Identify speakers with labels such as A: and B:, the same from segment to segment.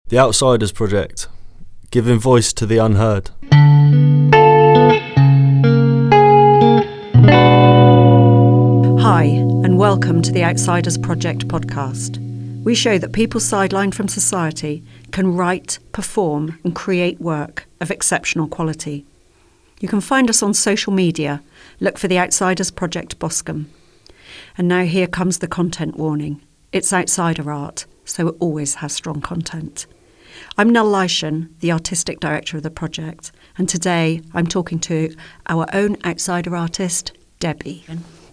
A: The Outsiders Project, giving voice to the unheard.
B: Hi, and welcome to the Outsiders Project podcast. We show that people sidelined from society can write, perform, and create work of exceptional quality. You can find us on social media. Look for the Outsiders Project Boscombe. And now here comes the content warning. It's outsider art, so it always has strong content. I'm Nell Leyshon, the artistic director of the project, and today I'm talking to our own outsider artist, Debbie.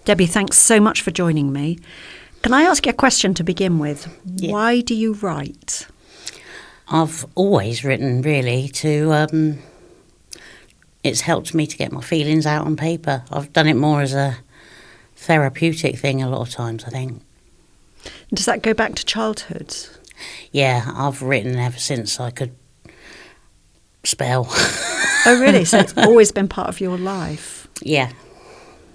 B: Debbie, thanks so much for joining me. Can I ask you a question to begin with?
C: Yeah.
B: Why do you write?
C: I've always written, really, it's helped me to get my feelings out on paper. I've done it more as a therapeutic thing a lot of times, I think.
B: Does that go back to childhood?
C: Yeah, I've written ever since I could spell.
B: Oh, really? So it's always been part of your life?
C: Yeah,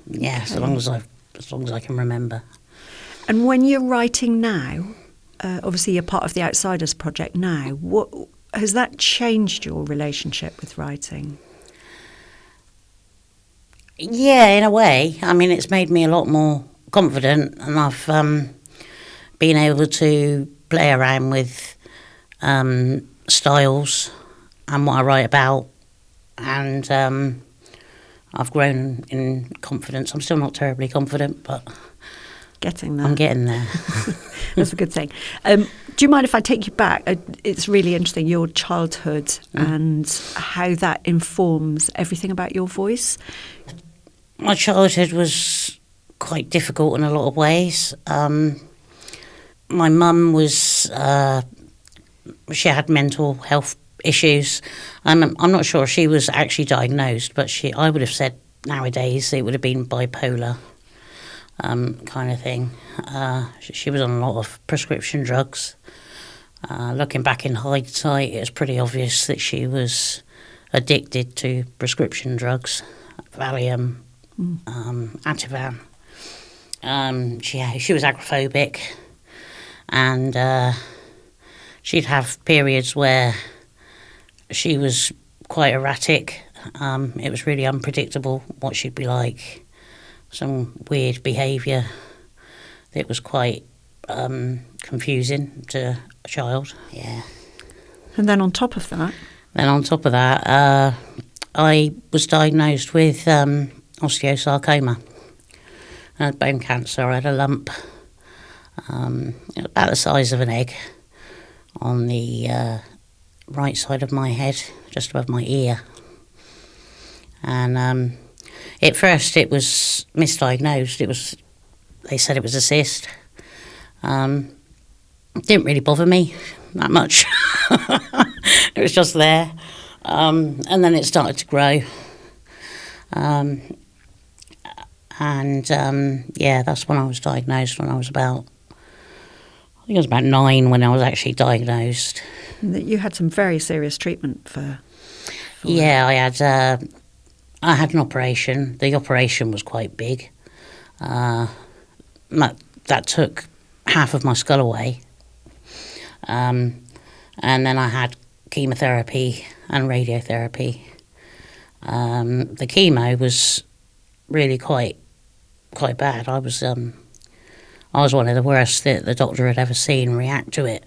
C: okay. as long as I can remember.
B: And when you're writing now, obviously you're part of the Outsiders Project now, what has that changed your relationship with writing?
C: Yeah, in a way. I mean, it's made me a lot more confident, and I've been able to play around with styles and what I write about, and I've grown in confidence. I'm still not terribly confident, but
B: getting there.
C: I'm getting there.
B: That's a good thing. Do you mind if I take you back? It's really interesting, your childhood and how that informs everything about your voice.
C: My childhood was quite difficult in a lot of ways. My mum was, she had mental health issues. I'm not sure she was actually diagnosed, but I would have said nowadays it would have been bipolar kind of thing. She was on a lot of prescription drugs. Looking back in hindsight, it was pretty obvious that she was addicted to prescription drugs, Valium, Ativan. She was agoraphobic, and she'd have periods where she was quite erratic. It was really unpredictable what she'd be like. Some weird behaviour that was quite confusing to a child. Yeah.
B: And then on top of that?
C: I was diagnosed with osteosarcoma. I had bone cancer. I had a lump about the size of an egg on the right side of my head, just above my ear. And at first it was misdiagnosed. They said it was a cyst. It didn't really bother me that much. It was just there. And then it started to grow. That's when I was diagnosed, when I was about 9 when I was actually diagnosed.
B: You had some very serious treatment for
C: Yeah, I had an operation. The operation was quite big. That took half of my skull away. And then I had chemotherapy and radiotherapy. The chemo was really quite bad. I was one of the worst that the doctor had ever seen react to it.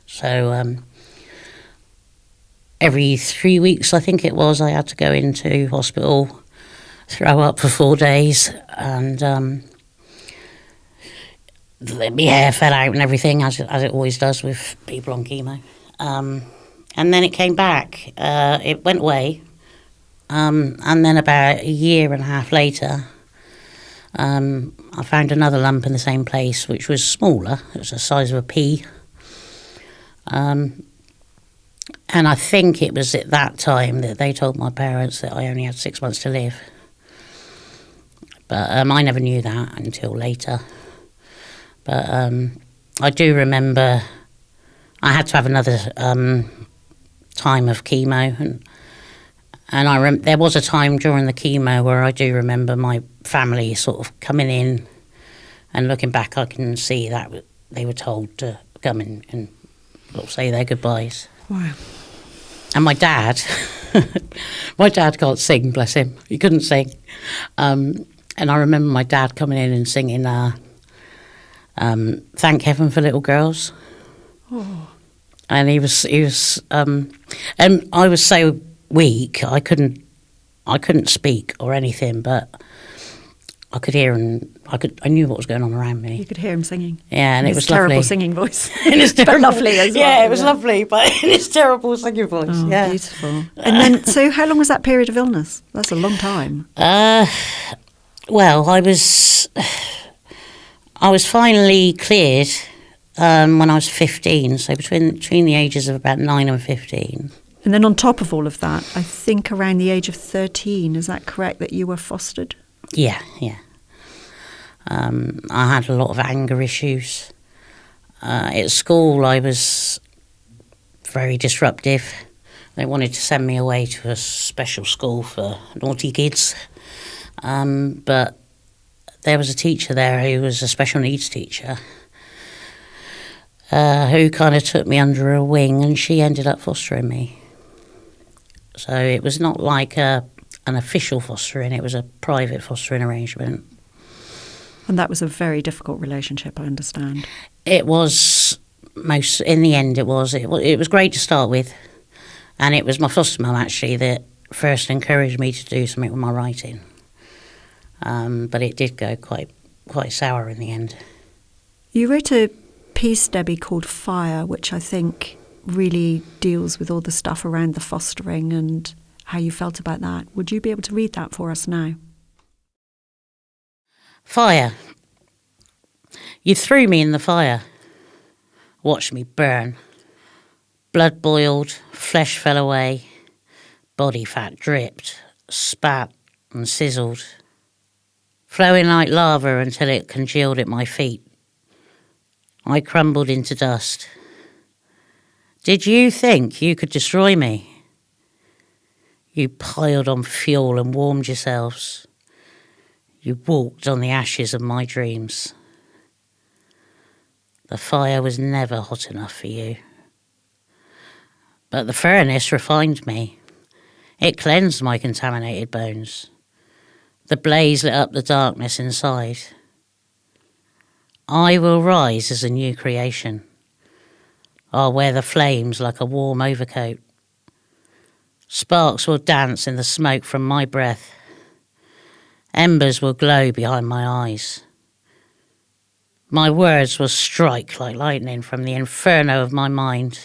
C: So every 3 weeks, I think it was, I had to go into hospital, throw up for 4 days, and my hair fell out and everything, as it always does with people on chemo. And then it came back. It went away. And then about a year and a half later, I found another lump in the same place, which was smaller. It was the size of a pea. And I think it was at that time that they told my parents that I only had 6 months to live. But I never knew that until later. But I do remember I had to have another time of chemo, and there was a time during the chemo where I do remember my family sort of coming in, and looking back I can see that they were told to come in and say their goodbyes.
B: Wow.
C: And my dad, my dad can't sing, bless him. He couldn't sing. And I remember my dad coming in and singing Thank Heaven for Little Girls.
B: Oh.
C: And he was, and I was so weak, I couldn't speak or anything, but I could hear and I knew what was going on around me.
B: You could hear him singing.
C: Yeah, and it was
B: terrible
C: lovely.
B: singing voice.
C: In his
B: but lovely as well.
C: Yeah, it was lovely, but in his terrible singing voice.
B: Oh,
C: yeah.
B: beautiful. And then, so how long was that period of illness? That's a long time.
C: Well, I was finally cleared when I was 15, so between the ages of about 9 and 15.
B: And then on top of all of that, I think around the age of 13, is that correct, that you were fostered?
C: Yeah. I had a lot of anger issues. At school, I was very disruptive. They wanted to send me away to a special school for naughty kids. But there was a teacher there who was a special needs teacher who kind of took me under her wing, and she ended up fostering me. So it was not like an official fostering, it was a private fostering arrangement.
B: And that was a very difficult relationship, I understand.
C: It was in the end it was great to start with, and it was my foster mum actually that first encouraged me to do something with my writing. But it did go quite sour in the end.
B: You wrote a piece, Debbie, called Fire, which I think really deals with all the stuff around the fostering and how you felt about that. Would you be able to read that for us now?
C: Fire. You threw me in the fire. Watched me burn. Blood boiled, flesh fell away, body fat dripped, spat and sizzled, flowing like lava until it congealed at my feet. I crumbled into dust. Did you think you could destroy me? You piled on fuel and warmed yourselves. You walked on the ashes of my dreams. The fire was never hot enough for you. But the furnace refined me. It cleansed my contaminated bones. The blaze lit up the darkness inside. I will rise as a new creation. I'll wear the flames like a warm overcoat. Sparks will dance in the smoke from my breath. Embers will glow behind my eyes. My words will strike like lightning from the inferno of my mind.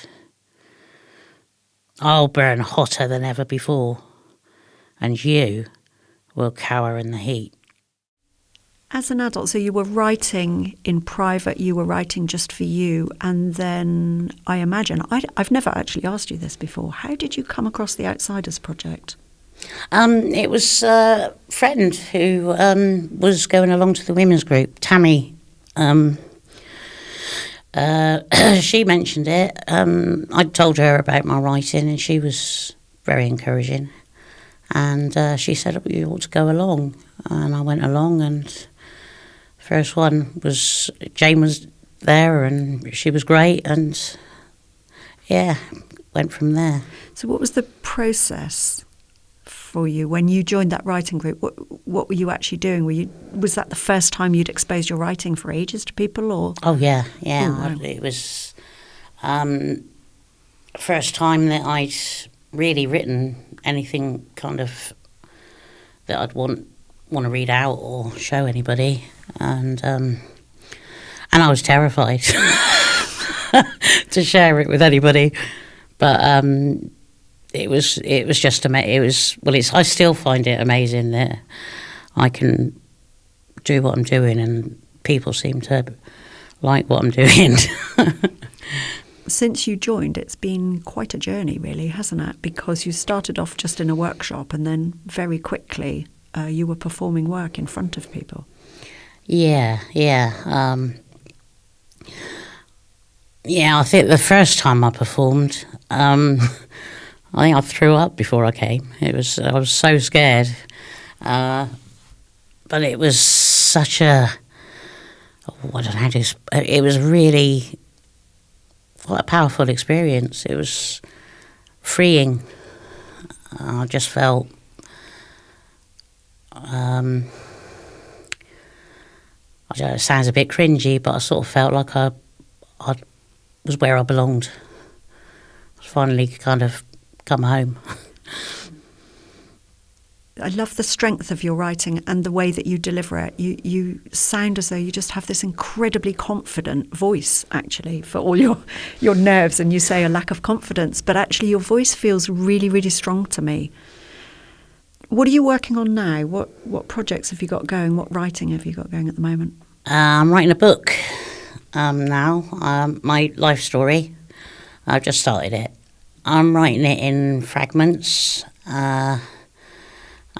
C: I'll burn hotter than ever before, and you will cower in the heat.
B: As an adult, so you were writing in private, you were writing just for you, and then I imagine, I've never actually asked you this before, how did you come across the Outsiders Project?
C: It was a friend who was going along to the women's group, Tammy. She mentioned it. I told her about my writing, and she was very encouraging. And she said, oh, you ought to go along. And I went along, and first one was, Jane was there, and she was great, and yeah, went from there.
B: So what was the process for you when you joined that writing group? What were you actually doing? Was that the first time you'd exposed your writing for ages to people, or?
C: Oh yeah.
B: Oh, wow.
C: It was first time that I'd really written anything kind of that I'd want to read out or show anybody, and I was terrified to share it with anybody, but it was just I still find it amazing that I can do what I'm doing, and people seem to like what I'm doing.
B: Since you joined, it's been quite a journey, really, hasn't it? Because you started off just in a workshop, and then very quickly you were performing work in front of people. Yeah. I think the first time I performed, I think I threw up before I came. I was so scared, but it was such a, I don't know how to. It was really
C: quite a powerful experience. It was freeing. I just felt I don't know, it sounds a bit cringy, but I sort of felt like I was where I belonged. I finally kind of come home.
B: I love the strength of your writing and the way that you deliver it. You sound as though you just have this incredibly confident voice, actually, for all your nerves, and you say a lack of confidence, but actually your voice feels really, really strong to me. What are you working on now? What projects have you got going? What writing have you got going at the moment?
C: I'm writing a book now, my life story. I've just started it. I'm writing it in fragments.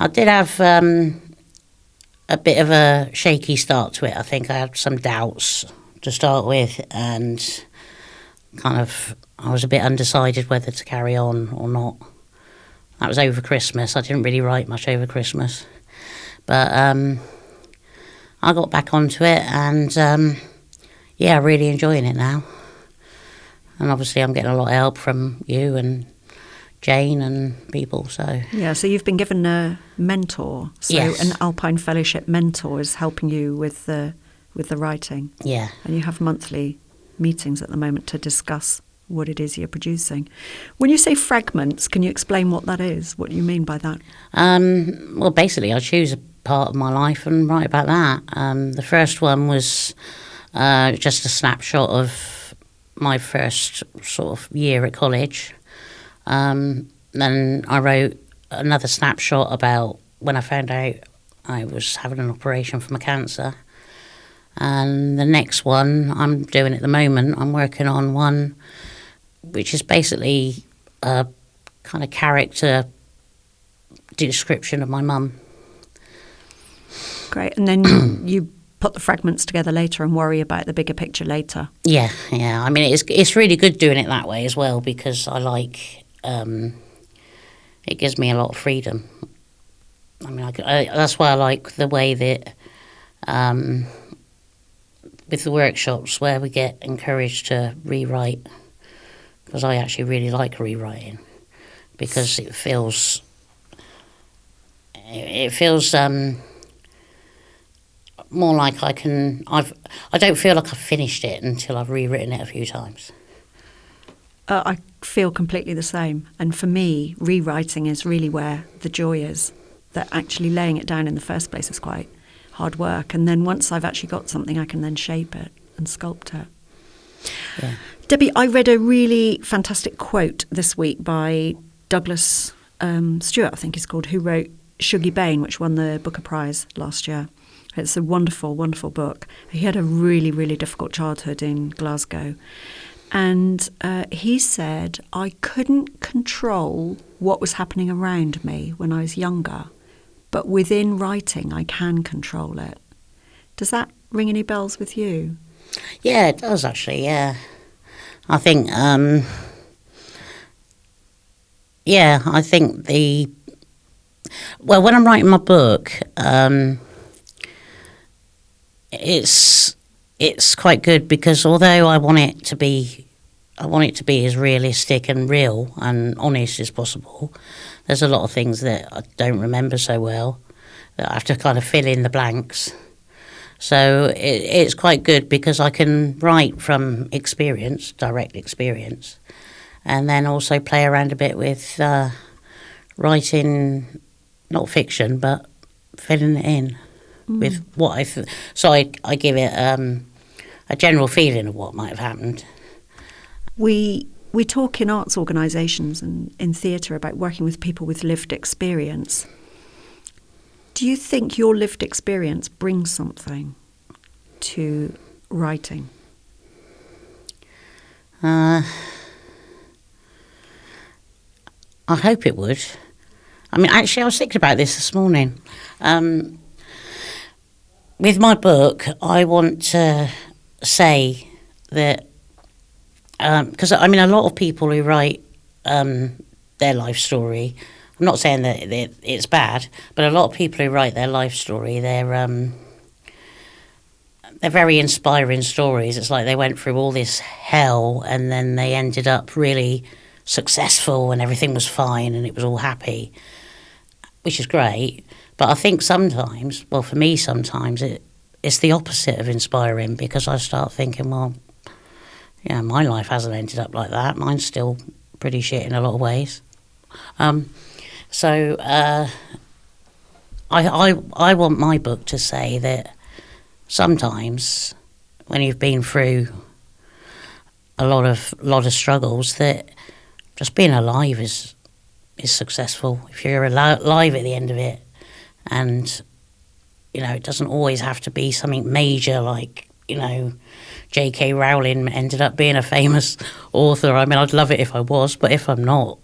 C: I did have a bit of a shaky start to it. I think I had some doubts to start with, and kind of I was a bit undecided whether to carry on or not. That was over Christmas. I didn't really write much over Christmas. But I got back onto it, and yeah, really enjoying it now. And obviously I'm getting a lot of help from you and Jane and people, so...
B: Yeah, so you've been given a mentor. So
C: yes.
B: An Alpine Fellowship mentor is helping you with the writing.
C: Yeah.
B: And you have monthly meetings at the moment to discuss what it is you're producing. When you say fragments, can you explain what that is? What do you mean by that?
C: Well, basically, I choose a part of my life and write about that. The first one was just a snapshot of my first sort of year at college. Then I wrote another snapshot about when I found out I was having an operation for my cancer. And the next one I'm doing at the moment, I'm working on one which is basically a kind of character description of my mum.
B: Great. And then you put the fragments together later and worry about the bigger picture later.
C: Yeah. I mean, it's really good doing it that way as well, because I like... it gives me a lot of freedom. I mean, that's why I like the way that with the workshops where we get encouraged to rewrite, because I actually really like rewriting, because it feels more like I don't feel like I've finished it until I've rewritten it a few times.
B: I feel completely the same. And for me, rewriting is really where the joy is. That actually laying it down in the first place is quite hard work. And then once I've actually got something, I can then shape it and sculpt it.
C: Yeah.
B: Debbie, I read a really fantastic quote this week by Douglas Stewart, I think he's called, who wrote Shuggie Bain, which won the Booker Prize last year. It's a wonderful, wonderful book. He had a really, really difficult childhood in Glasgow. And he said, I couldn't control what was happening around me when I was younger, but within writing, I can control it. Does that ring any bells with you?
C: Yeah, it does actually, yeah. I think, I think when I'm writing my book, it's quite good, because although I want it to be as realistic and real and honest as possible, there's a lot of things that I don't remember so well that I have to kind of fill in the blanks. So it's quite good, because I can write from experience, direct experience, and then also play around a bit with writing, not fiction, but filling it in with what so I give it a general feeling of what might have happened.
B: We talk in arts organisations and in theatre about working with people with lived experience. Do you think your lived experience brings something to writing?
C: I hope it would. I mean, actually, I was thinking about this morning. With my book, I want to say that, because I mean, a lot of people who write their life story, I'm not saying that it's bad, but a lot of people who write their life story, they're very inspiring stories. It's like they went through all this hell and then they ended up really successful and everything was fine and it was all happy, which is great. But I think sometimes, well, for me sometimes, it's the opposite of inspiring, because I start thinking, well, yeah, my life hasn't ended up like that. Mine's still pretty shit in a lot of ways. So I want my book to say that sometimes when you've been through a lot of struggles, that just being alive is successful. If you're alive at the end of it, and it doesn't always have to be something major like J.K. Rowling ended up being a famous author. I mean, I'd love it if I was, but if I'm not,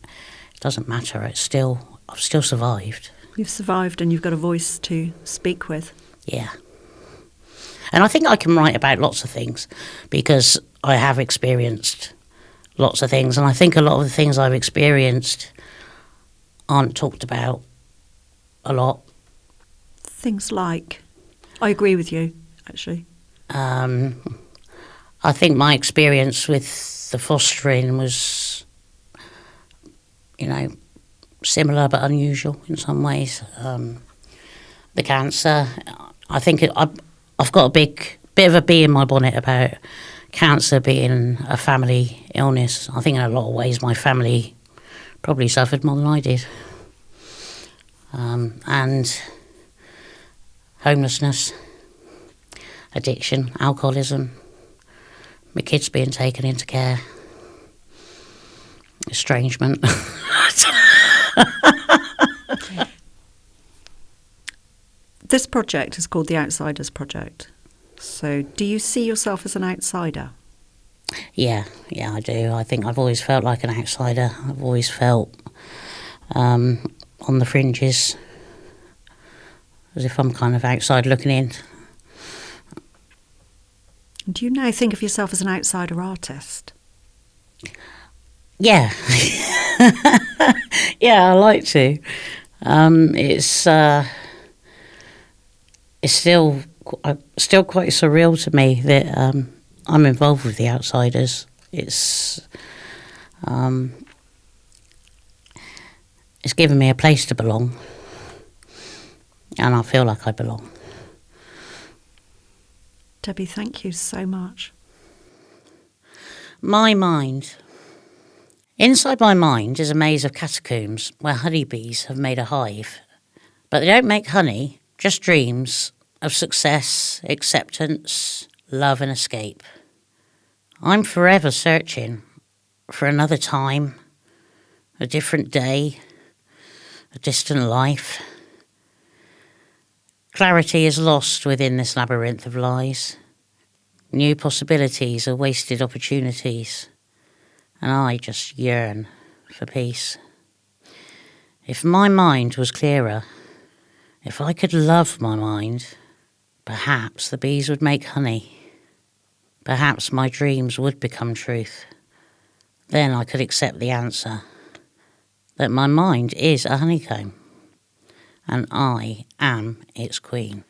C: it doesn't matter. I've still survived.
B: You've survived and you've got a voice to speak with.
C: Yeah. And I think I can write about lots of things because I have experienced lots of things. And I think a lot of the things I've experienced aren't talked about a lot.
B: Things like? I agree with you, actually.
C: I think my experience with the fostering was, similar but unusual in some ways. The cancer, I think I've got a bit of a bee in my bonnet about cancer being a family illness. I think in a lot of ways my family probably suffered more than I did. And homelessness, addiction, alcoholism, my kids being taken into care, estrangement.
B: This project is called the Outsiders Project. So do you see yourself as an outsider?
C: Yeah, I do. I think I've always felt like an outsider. I've always felt on the fringes, as if I'm kind of outside looking in.
B: Do you now think of yourself as an outsider artist?
C: Yeah. Yeah, I like to. It's still quite surreal to me that I'm involved with the Outsiders. It's given me a place to belong, and I feel like I belong.
B: Debbie, thank you so much.
C: My mind. Inside my mind is a maze of catacombs where honeybees have made a hive. But they don't make honey, just dreams of success, acceptance, love and escape. I'm forever searching for another time, a different day, a distant life. Clarity is lost within this labyrinth of lies. New possibilities are wasted opportunities, and I just yearn for peace. If my mind was clearer, if I could love my mind, perhaps the bees would make honey. Perhaps my dreams would become truth. Then I could accept the answer that my mind is a honeycomb, and I am its queen.